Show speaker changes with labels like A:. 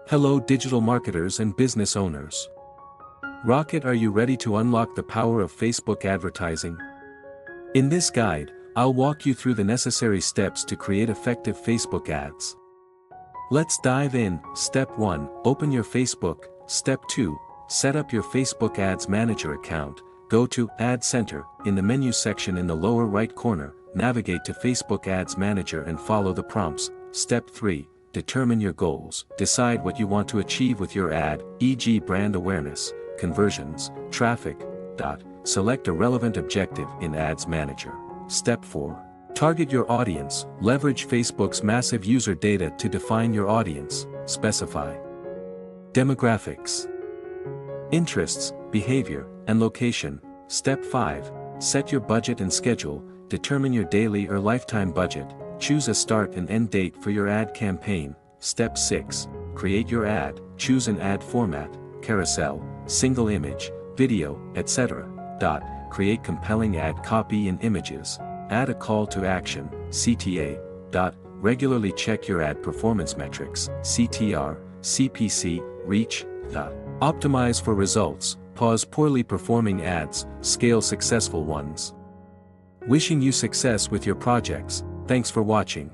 A: Hello digital marketers and business owners. Rocket, are you ready to unlock the power of Facebook advertising? In this guide, I'll walk you through the necessary steps to create effective Facebook ads. Let's dive in. Step 1. Open your Facebook. Step 2. Set up your Facebook Ads Manager account. Go to Ad Center. In the menu section in the lower right corner, navigate to Facebook Ads Manager and follow the prompts. Step 3. Determine your goals. Decide what you want to achieve with your ad, e.g. brand awareness, conversions, traffic. Select a relevant objective in Ads Manager. Step 4. Target your audience. Leverage Facebook's massive user data to define your audience. Specify demographics, interests, behavior, and location. Step 5. Set your budget and schedule. Determine your daily or lifetime budget. Choose a start and end date for your ad campaign. Step 6. Create your ad. Choose an ad format, carousel, single image, video, etc. Create compelling ad copy and images. Add a call to action, CTA. Regularly check your ad performance metrics, CTR, CPC, reach. Optimize for results. Pause poorly performing ads, scale successful ones. Wishing you success with your projects. Thanks for watching.